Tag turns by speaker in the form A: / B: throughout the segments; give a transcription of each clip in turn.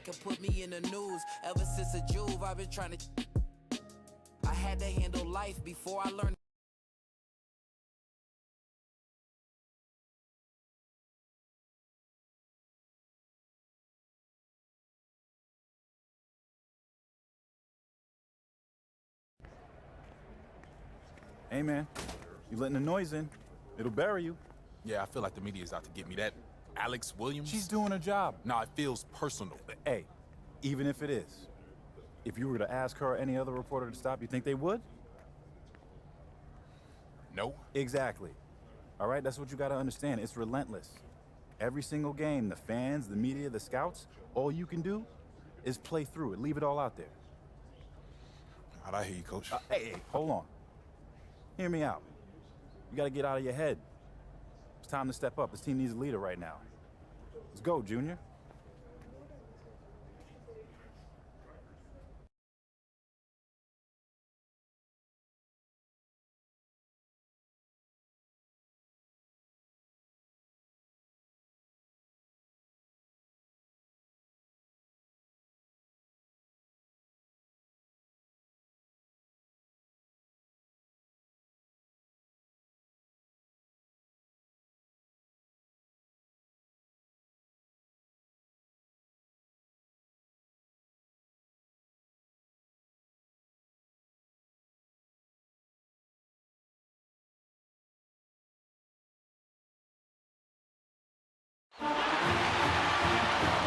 A: that could put me in the news. Ever since a Juve, I've been trying to. I had to handle life before I learned.
B: Hey, man, you letting the noise in. It'll bury you.
C: Yeah, I feel like the media is out to get me. That Alex Williams?
B: She's doing her job.
C: Nah, it feels personal.
B: Hey, even if it is, if you were to ask her or any other reporter to stop, you think they would?
C: No.
B: Exactly. All right, that's what you gotta understand. It's relentless. Every single game, the fans, the media, the scouts, all you can do is play through it. Leave it all out there.
C: How'd I hear you, Coach?
B: Hey, hold on. Hear me out. You gotta get out of your head. It's time to step up. This team needs a leader right now. Let's go, Junior.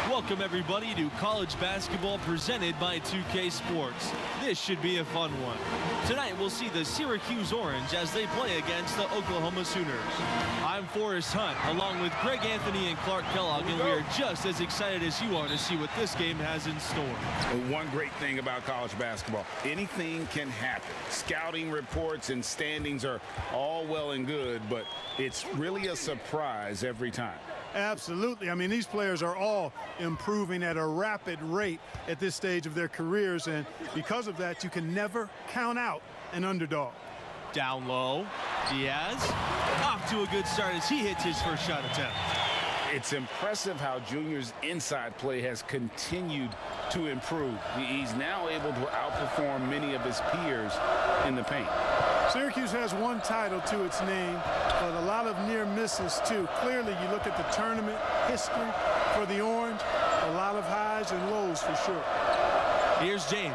D: Welcome everybody to college basketball presented by 2K Sports. This should be a fun one. Tonight we'll see the Syracuse Orange as they play against the Oklahoma Sooners. I'm Forrest Hunt along with Greg Anthony and Clark Kellogg, and we are just as excited as you are to see what this game has in store.
E: One great thing about college basketball, anything can happen. Scouting reports and standings are all well and good, but it's really a surprise every time.
F: Absolutely. I mean, these players are all improving at a rapid rate at this stage of their careers, and because of that, you can never count out an underdog.
D: Down low, Diaz off to a good start as he hits his first shot attempt.
E: It's impressive how Junior's inside play has continued to improve. He's now able to outperform many of his peers in the paint.
F: Syracuse has one title to its name, but a lot of near misses too. Clearly, you look at the tournament history for the Orange, a lot of highs and lows for sure.
D: Here's James.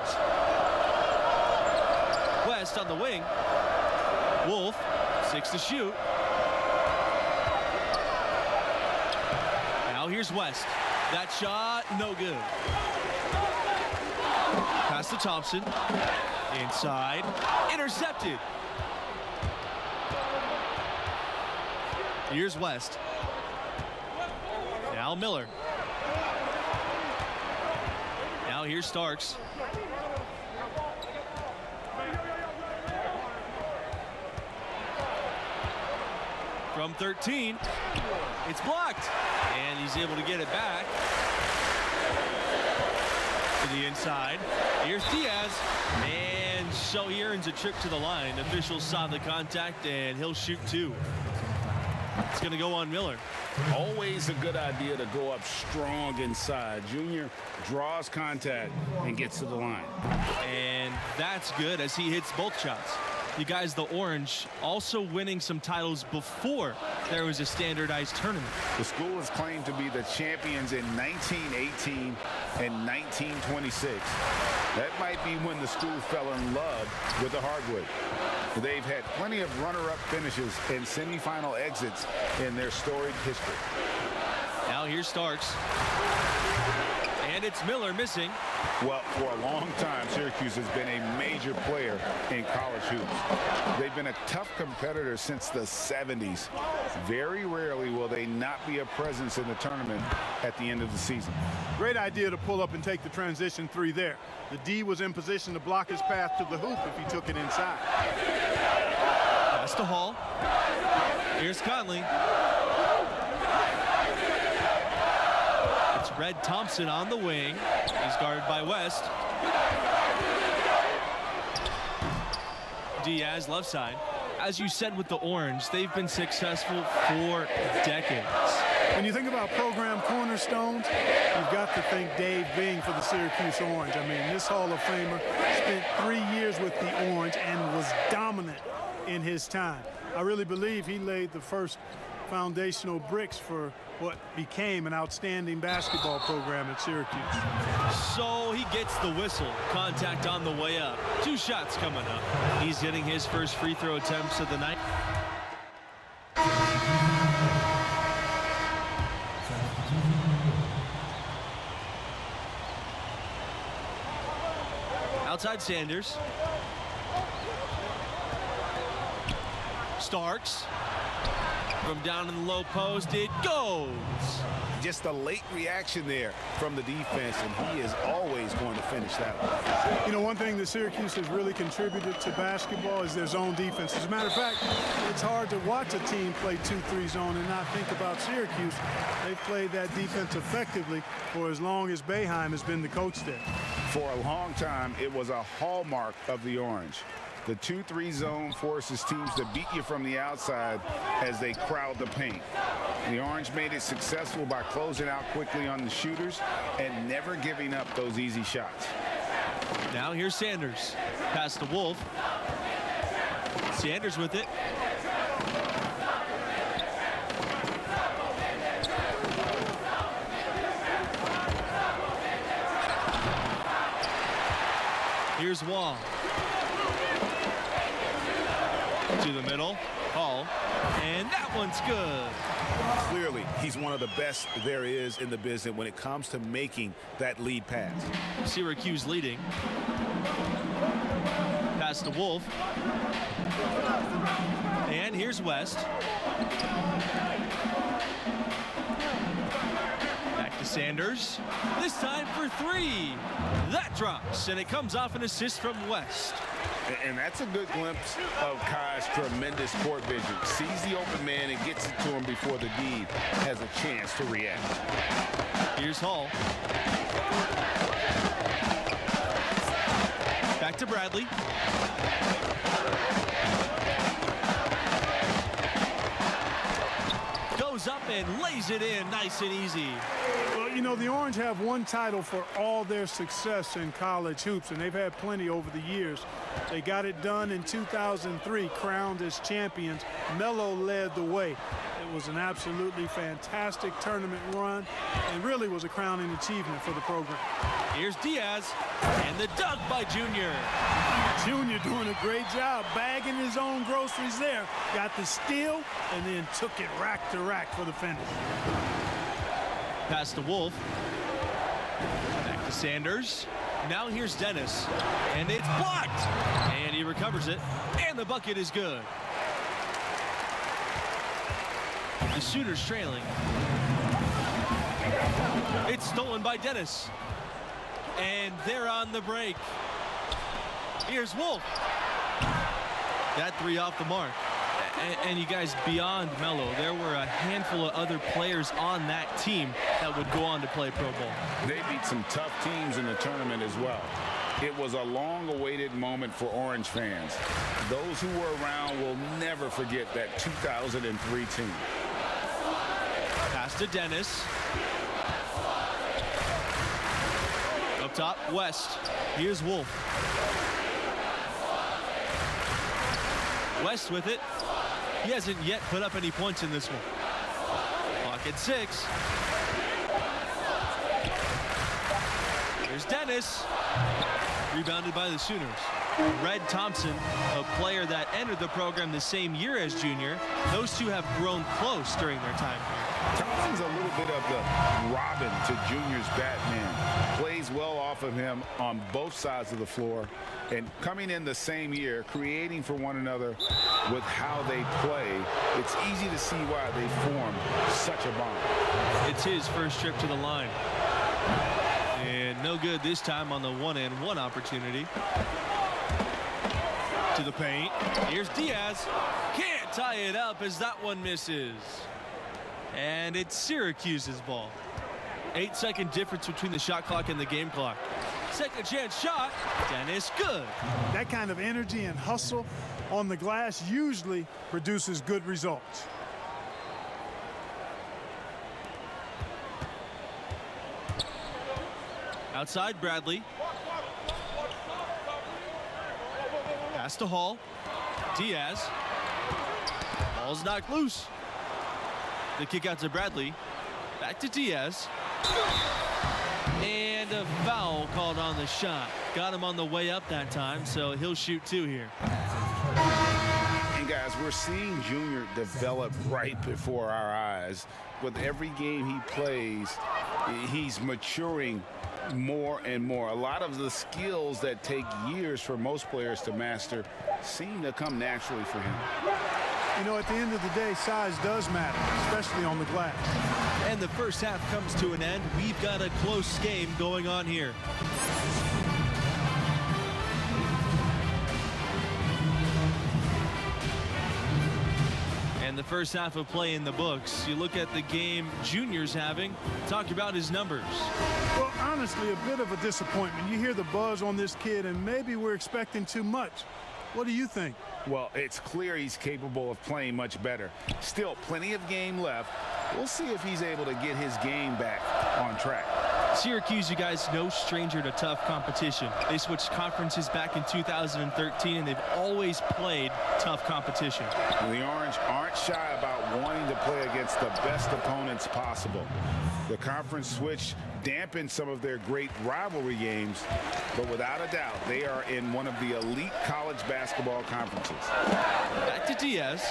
D: West on the wing. Wolf, 6 to shoot. Now here's West. That shot, no good. Pass to Thompson. Inside. Intercepted. Here's West. Now Miller. Now here's Starks. From 13. It's blocked. And he's able to get it back. To the inside. Here's Diaz. And so he earns a trip to the line. Officials saw the contact, and he'll shoot two. It's going to go on Miller.
E: Always a good idea to go up strong inside. Junior draws contact and gets to the line.
D: And that's good as he hits both shots. You guys, the Orange also winning some titles before there was a standardized tournament.
E: The school is claimed to be the champions in 1918 and 1926. That might be when the school fell in love with the hardwood. They've had plenty of runner-up finishes and semifinal exits in their storied history.
D: Now here's Starks. And it's Miller missing.
E: Well, for a long time, Syracuse has been a major player in college hoops. They've been a tough competitor since the 70s. Very rarely will they not be a presence in the tournament at the end of the season.
F: Great idea to pull up and take the transition three there. The D was in position to block his path to the hoop if he took it inside.
D: Pass to Hall. Here's Conley. It's Red Thompson on the wing. He's guarded by West. Diaz left side. As you said with the Orange, they've been successful for decades.
F: When you think about program cornerstones, you've got to think Dave Bing for the Syracuse Orange. I mean, this Hall of Famer spent 3 years with the Orange and was dominant in his time. I really believe he laid the first foundational bricks for what became an outstanding basketball program at Syracuse.
D: So he gets the whistle. Contact on the way up. 2 shots coming up. He's getting his first free throw attempts of the night. Outside Sanders. Starks. From down in the low post, it goes.
E: Just a late reaction there from the defense, and he is always going to finish that one.
F: You know, one thing that Syracuse has really contributed to basketball is their zone defense. As a matter of fact, it's hard to watch a team play 2-3 zone and not think about Syracuse. They've played that defense effectively for as long as Boeheim has been the coach there.
E: For a long time, it was a hallmark of the Orange. The 2-3 zone forces teams to beat you from the outside as they crowd the paint. The Orange made it successful by closing out quickly on the shooters and never giving up those easy shots.
D: Now here's Sanders. Pass to Wolf. Sanders with it. Here's Wall. To the middle. Hall. And that one's good.
E: Clearly, he's one of the best there is in the business when it comes to making that lead pass.
D: Syracuse leading. Pass to Wolf. And here's West. Back to Sanders. This time for 3. That drops, and it comes off an assist from West.
E: And that's a good glimpse of Kai's tremendous court vision. Sees the open man and gets it to him before the D has a chance to react.
D: Here's Hall. Back to Bradley. Goes up and lays it in nice and easy.
F: Well, you know, the Orange have one title for all their success in college hoops, and they've had plenty over the years. They got it done in 2003, crowned as champions. Melo led the way. It was an absolutely fantastic tournament run and really was a crowning achievement for the program.
D: Here's Diaz and the dunk by Junior.
F: Junior doing a great job bagging his own groceries there. Got the steal and then took it rack to rack for the finish.
D: Pass to Wolf. Back to Sanders. Now here's Dennis. And it's blocked. And he recovers it. And the bucket is good. The Sooners trailing. It's stolen by Dennis. And they're on the break. Here's Wolf. That 3 off the mark. And you guys, beyond Melo, there were a handful of other players on that team that would go on to play pro ball.
E: They beat some tough teams in the tournament as well. It was a long-awaited moment for Orange fans. Those who were around will never forget that 2003 team.
D: Pass to Dennis. Up top, West. Here's Wolf. West with it. He hasn't yet put up any points in this one. Clock at 6. Here's Dennis. Rebounded by the Sooners. Red Thompson, a player that entered the program the same year as Junior. Those two have grown close during their time here.
E: Thompson's a little bit of the Robin to Junior's Batman. Plays well off of him on both sides of the floor. And coming in the same year, creating for one another with how they play, it's easy to see why they formed such a bond.
D: It's his first trip to the line. And no good this time on the 1-and-1 opportunity. To the paint. Here's Diaz. Can't tie it up as that one misses. And it's Syracuse's ball. 8-second difference between the shot clock and the game clock. Second chance shot. Dennis, good.
F: That kind of energy and hustle on the glass usually produces good results.
D: Outside, Bradley. Pass to Hall. Diaz. Ball's knocked loose. The kick out to Bradley. Back to Diaz. And a foul called on the shot. Got him on the way up that time, so he'll shoot 2 here.
E: And guys, we're seeing Junior develop right before our eyes. With every game he plays, he's maturing more and more. A lot of the skills that take years for most players to master seem to come naturally for him.
F: You know, at the end of the day, size does matter, especially on the glass.
D: And the first half comes to an end. We've got a close game going on here. And the first half of play in the books. You look at the game Junior's having. Talk about his numbers.
F: Well, honestly, a bit of a disappointment. You hear the buzz on this kid, and maybe we're expecting too much. What do you think?
E: Well, it's clear he's capable of playing much better. Still, plenty of game left. We'll see if he's able to get his game back on track.
D: Syracuse, you guys, no stranger to tough competition. They switched conferences back in 2013, and they've always played tough competition.
E: The Orange aren't shy about wanting to play against the best opponents possible. The conference switch dampened some of their great rivalry games, but without a doubt, they are in one of the elite college basketball conferences.
D: Back to Diaz.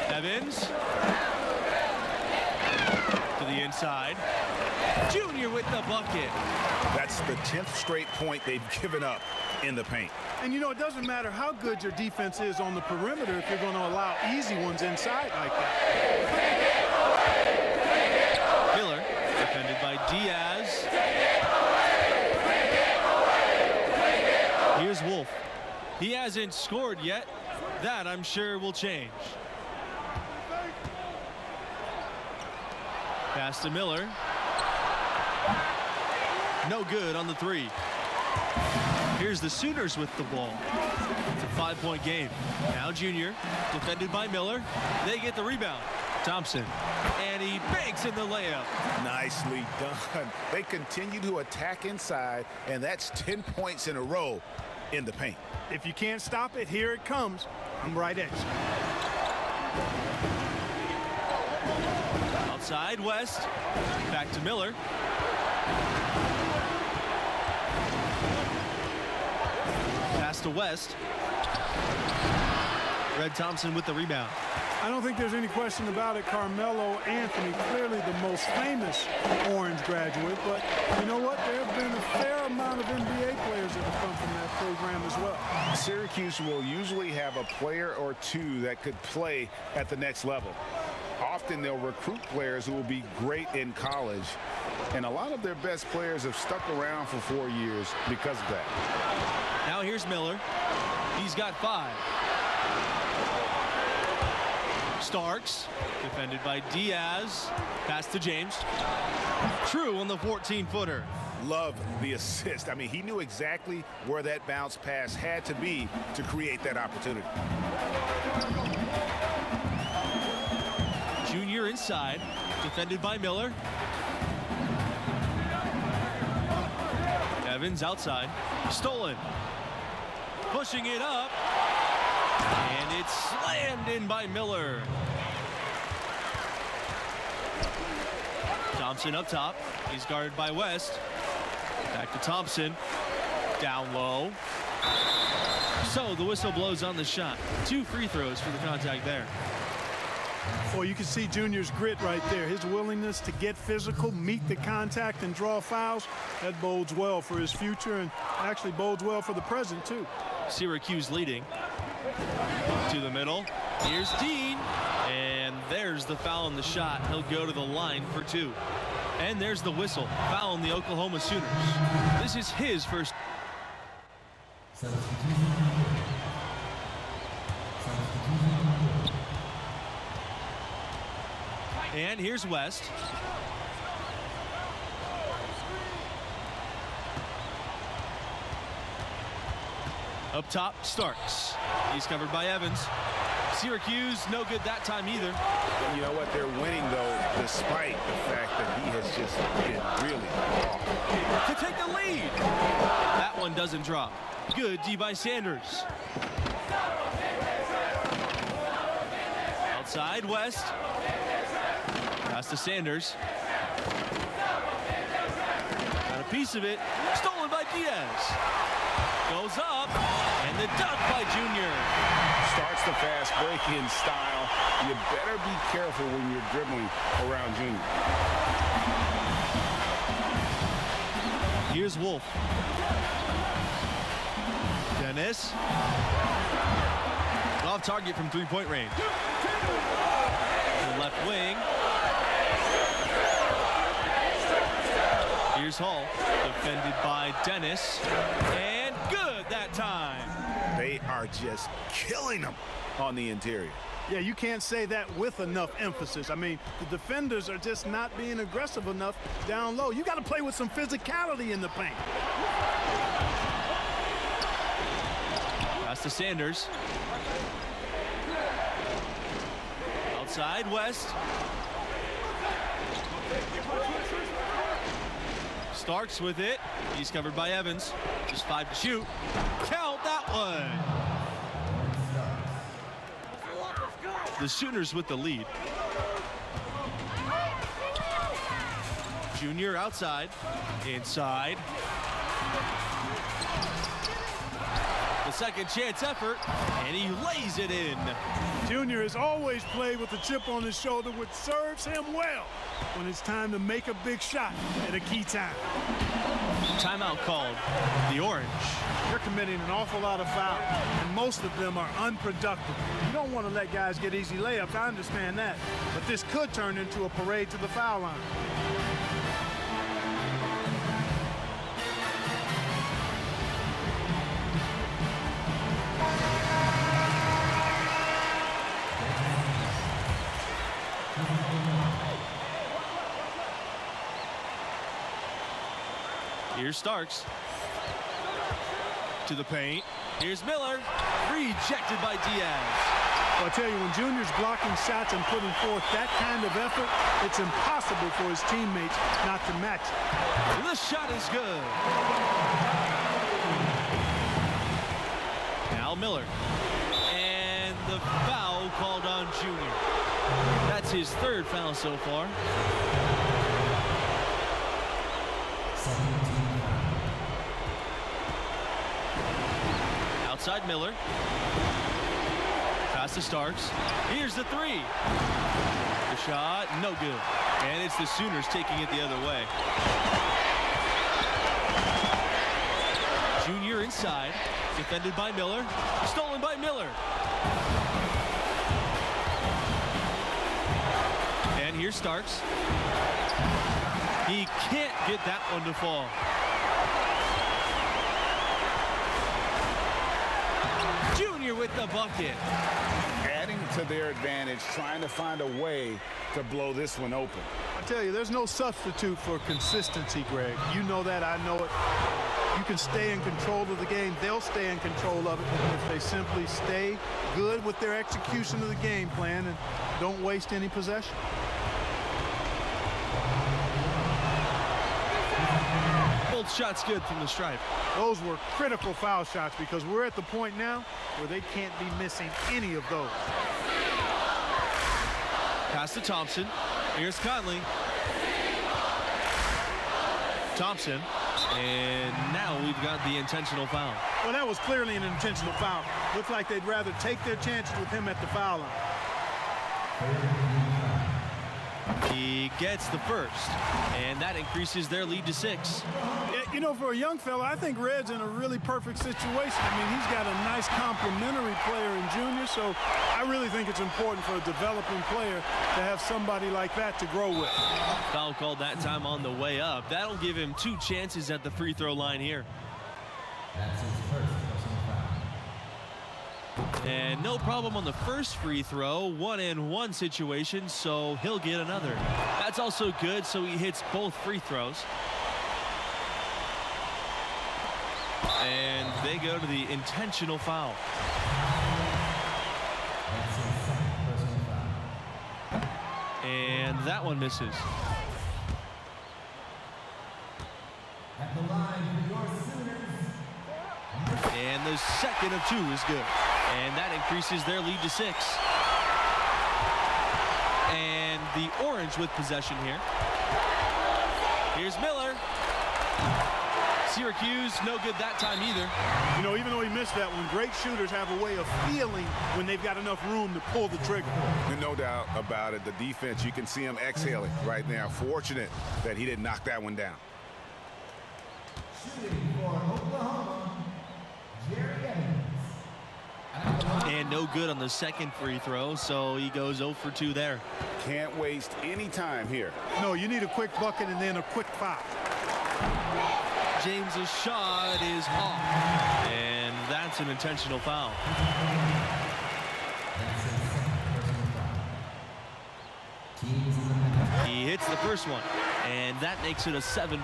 D: Evans. To the inside. Junior with the bucket.
E: That's the 10th straight point they've given up in the paint.
F: And, you know, it doesn't matter how good your defense is on the perimeter if you're going to allow easy ones inside like that.
D: Miller, defended by Diaz. Here's Wolf. He hasn't scored yet. That, I'm sure, will change. Pass to Miller. No good on the 3. Here's the Sooners with the ball. It's a 5-point game. Now Junior, defended by Miller. They get the rebound. Thompson, and he banks in the layup.
E: Nicely done. They continue to attack inside, and that's 10 points in a row in the paint.
F: If you can't stop it, here it comes. I'm right at you.
D: Outside, West. Back to Miller. Pass to West. Red Thompson with the rebound.
F: I don't think there's any question about it. Carmelo Anthony, clearly the most famous Orange graduate, but you know what? There have been a fair amount of NBA players that have come from that program as well.
E: Syracuse will usually have a player or two that could play at the next level. Often they'll recruit players who will be great in college, and a lot of their best players have stuck around for 4 years because of that.
D: Now here's Miller. He's got 5. Starks, defended by Diaz. Pass to James. True on the 14-footer.
E: Love the assist. I mean, he knew exactly where that bounce pass had to be to create that opportunity.
D: Junior inside, defended by Miller. Evans outside, stolen. Pushing it up, and it's slammed in by Miller. Thompson up top, he's guarded by West. Back to Thompson, down low. So the whistle blows on the shot. 2 free throws for the contact there.
F: Well, you can see Junior's grit right there. His willingness to get physical, meet the contact, and draw fouls. That bodes well for his future and actually bodes well for the present, too.
D: Syracuse leading. To the middle. Here's Dean. And there's the foul on the shot. He'll go to the line for 2. And there's the whistle. Foul on the Oklahoma Sooners. This is his first. And here's West. Up top, Starks. He's covered by Evans. Syracuse, no good that time either.
E: And you know what? They're winning, though, despite the fact that he has just been really off.
D: To take the lead. That one doesn't drop. Good D by Sanders. Outside, West. Pass to Sanders. Got a piece of it. Stolen by Diaz. Goes up. And the dunk by Junior.
E: Starts the fast break-in style. You better be careful when you're dribbling around Junior.
D: Here's Wolf. Dennis. Off target from three-point range. The left wing. Here's Hall. Defended by Dennis. And good that time.
E: They are just killing them on the interior.
F: Yeah, you can't say that with enough emphasis. I mean, the defenders are just not being aggressive enough down low. You got to play with some physicality in the paint.
D: Pass to Sanders. Outside, West. Starks with it. He's covered by Evans. Just 5 to shoot. Count that one. The Sooners with the lead. Junior outside. Inside. The second chance effort, and he lays it in.
F: Junior has always played with a chip on his shoulder, which serves him well when it's time to make a big shot at a key time.
D: Timeout called. The Orange.
F: They're committing an awful lot of fouls, and most of them are unproductive. You don't want to let guys get easy layups, I understand that, but this could turn into a parade to the foul line.
D: Here's Starks. To the paint. Here's Miller. Rejected by Diaz.
F: Well, I tell you, when Junior's blocking shots and putting forth that kind of effort, it's impossible for his teammates not to match it.
D: This shot is good. Now Miller. And the foul called on Junior. That's his third foul so far. Outside Miller. Pass to Starks. Here's the three. The shot, no good. And it's the Sooners taking it the other way. Junior inside. Defended by Miller. Stolen by Miller. And here's Starks. He can't get that one to fall. Junior with the bucket.
E: Adding to their advantage, trying to find a way to blow this one open.
F: I tell you, there's no substitute for consistency, Greg. You know that, I know it. You can stay in control of the game. They'll stay in control of it if they simply stay good with their execution of the game plan and don't waste any possession.
D: Both shots good from the stripe.
F: Those were critical foul shots because we're at the point now where they can't be missing any of those.
D: Pass to Thompson. Here's Conley. Thompson. And now we've got the intentional foul.
F: Well, that was clearly an intentional foul. Looks like they'd rather take their chances with him at the foul line.
D: He gets the first, and that increases their lead to 6.
F: You know, for a young fella, I think Red's in a really perfect situation. I mean, he's got a nice complementary player in Junior, so I really think it's important for a developing player to have somebody like that to grow with.
D: Foul called that time on the way up. That'll give him 2 chances at the free throw line here.
G: That's his first personal foul.
D: And no problem on the first free throw, 1-and-1 situation, so he'll get another. That's also good, so he hits both free throws. And they go to the intentional foul.
G: That's his second personal foul.
D: And that one misses.
G: At the line for your Sooners.
D: And the second of 2 is good. And that increases their lead to 6. And the Orange with possession here. Here's Miller. Syracuse, no good that time either.
F: You know, even though he missed that one, great shooters have a way of feeling when they've got enough room to pull the trigger.
E: And no doubt about it, the defense, you can see him exhaling right now. Fortunate that he didn't knock that one down.
G: Shooting for Oklahoma, Jerry Evans.
D: And no good on the second free throw, so he goes 0 for 2 there.
E: Can't waste any time here.
F: No, you need a quick bucket and then a quick foul.
D: James's shot is off, and that's an intentional foul.
G: That's his second personal foul. Teams in the penalty.
D: He hits the first one, and that makes it a 7.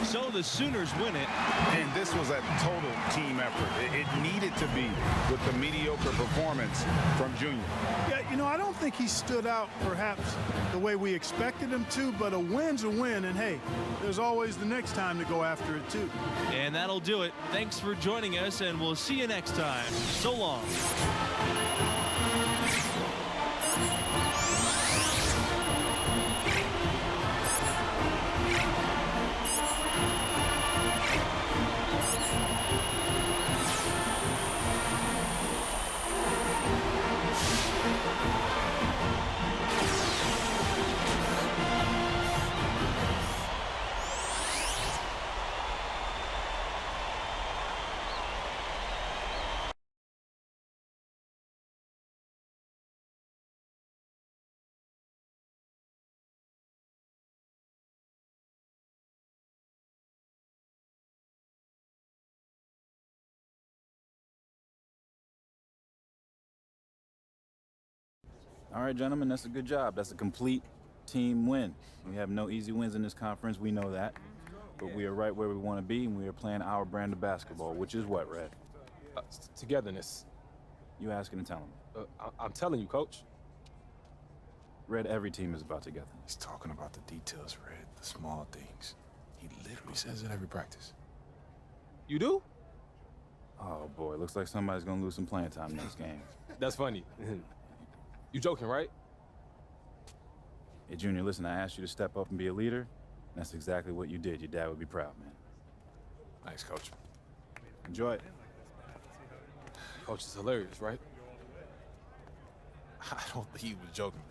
D: So the Sooners win it.
E: And this was a total team effort. It needed to be with the mediocre performance from Junior.
F: Yeah, you know, I don't think he stood out perhaps the way we expected him to, but a win's a win, and hey, there's always the next time to go after it too.
D: And that'll do it. Thanks for joining us, and we'll see you next time. So long.
B: All right, gentlemen, that's a good job. That's a complete team win. We have no easy wins in this conference. We know that. But we are right where we want to be, and we are playing our brand of basketball, which is what, Red?
H: Togetherness.
B: You asking and telling me.
H: I'm telling you, Coach.
B: Red, every team is about togetherness.
C: He's talking about the details, Red, the small things. He literally says it every practice.
H: You do?
B: Oh, boy, looks like somebody's going to lose some playing time next game.
H: That's funny. You joking, right?
B: Hey, Junior, listen, I asked you to step up and be a leader. That's exactly what you did. Your dad would be proud, man.
C: Thanks, Coach.
B: Enjoy it.
H: Coach is hilarious, right?
C: I don't think he was joking, man.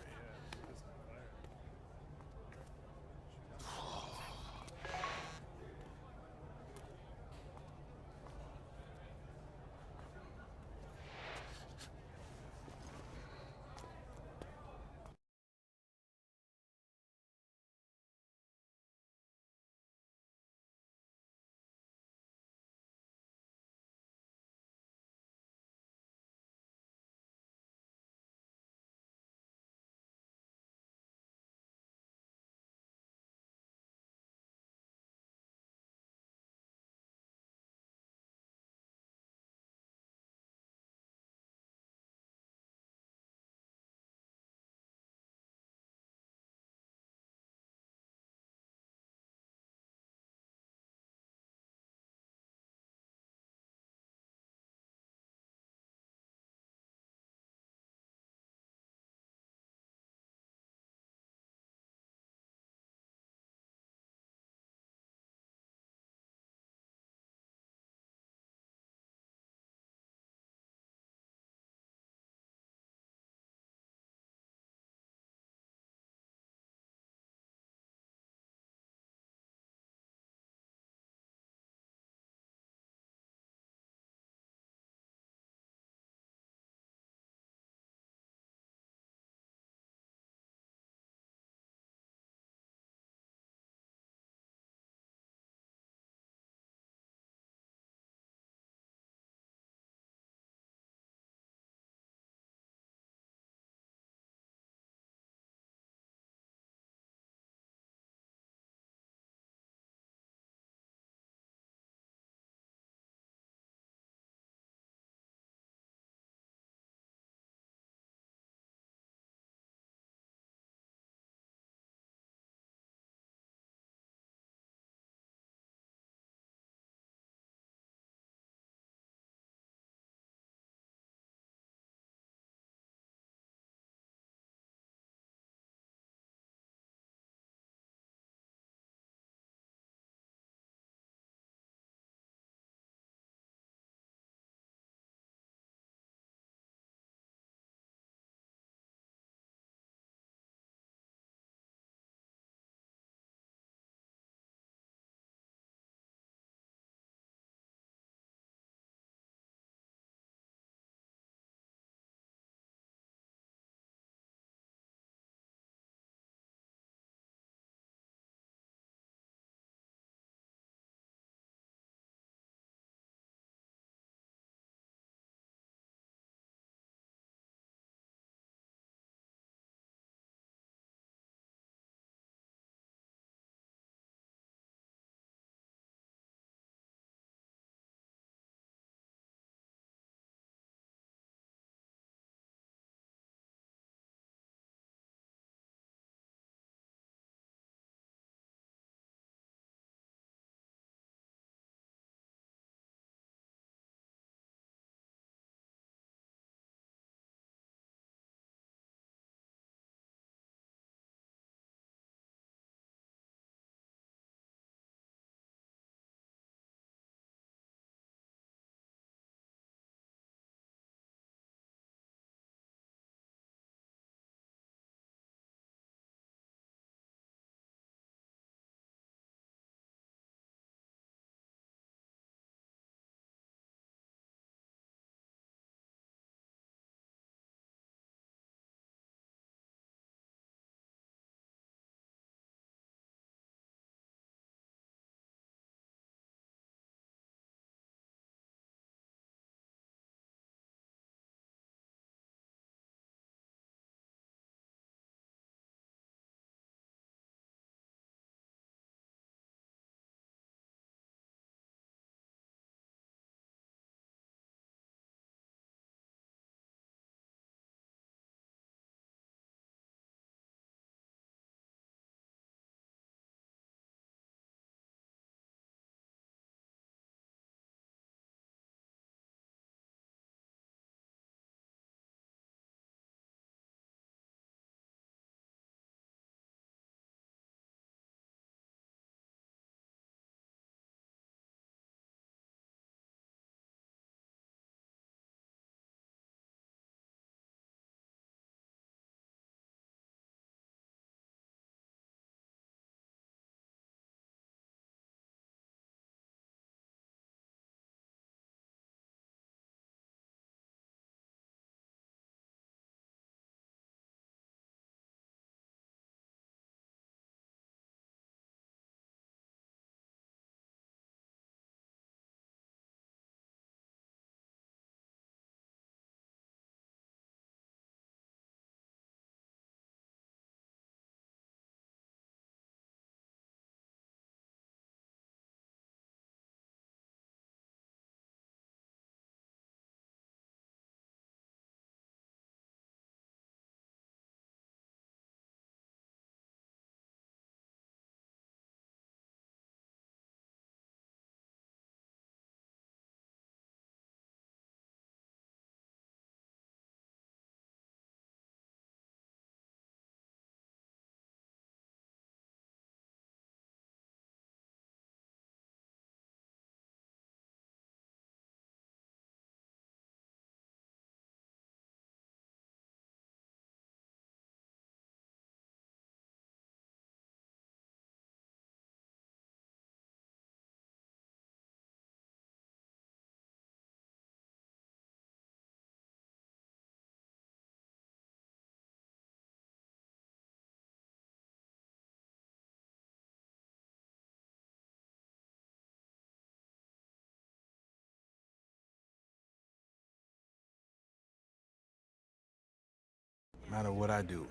C: matter what I do,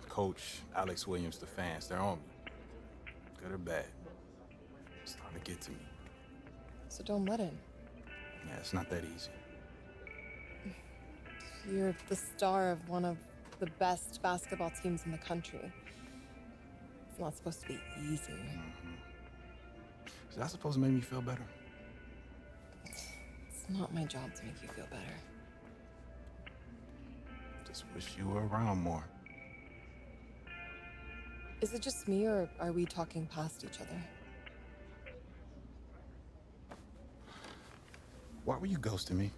C: Coach, Alex Williams, the fans, they're on me. Good or bad. It's starting to get to me.
I: So don't let him.
C: Yeah, it's not that easy.
I: You're the star of one of the best basketball teams in the country. It's not supposed to be easy.
C: Is that supposed to make me feel better?
I: It's not my job to make you feel better.
C: Just wish you were around more.
I: Is it just me, or are we talking past each other?
C: Why were you ghosting me?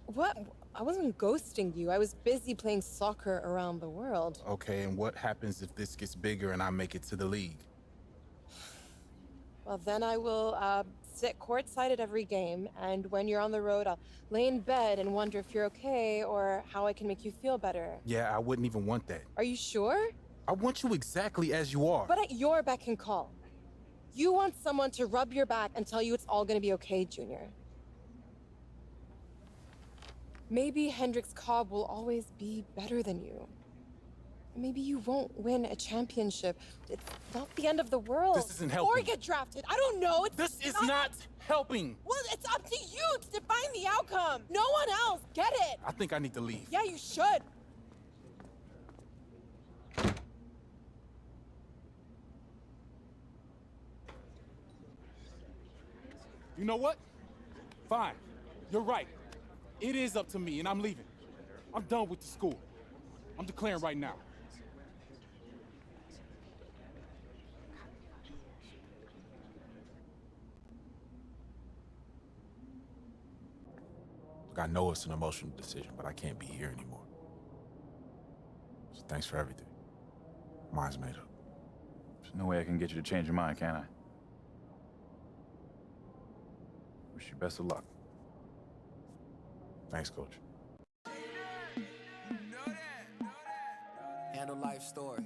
I: What? I wasn't ghosting you. I was busy playing soccer around the world.
C: Okay, and what happens if this gets bigger and I make it to the league?
I: Well, then I will sit courtside at every game, and when you're on the road, I'll lay in bed and wonder if you're okay or how I can make you feel better.
C: Yeah, I wouldn't even want that.
I: Are you sure?
C: I want you exactly as you are.
I: But at your beck and call. You want someone to rub your back and tell you it's all gonna be okay, Junior. Maybe Hendrix Cobb will always be better than you. Maybe you won't win a championship. It's not the end of the world.
C: This isn't helping.
I: Or get drafted. I don't know.
C: This is not helping.
I: Well, it's up to you to define the outcome. No one else. Get it?
C: I think I need to leave.
I: Yeah, you should.
C: You know what? Fine. You're right. It is up to me, and I'm leaving. I'm done with the school. I'm declaring right now. Look, I know it's an emotional decision, but I can't be here anymore. So thanks for everything. Mine's made up.
B: There's no way I can get you to change your mind, can I? Wish you best of luck.
C: Thanks, Coach.
A: Handle life story.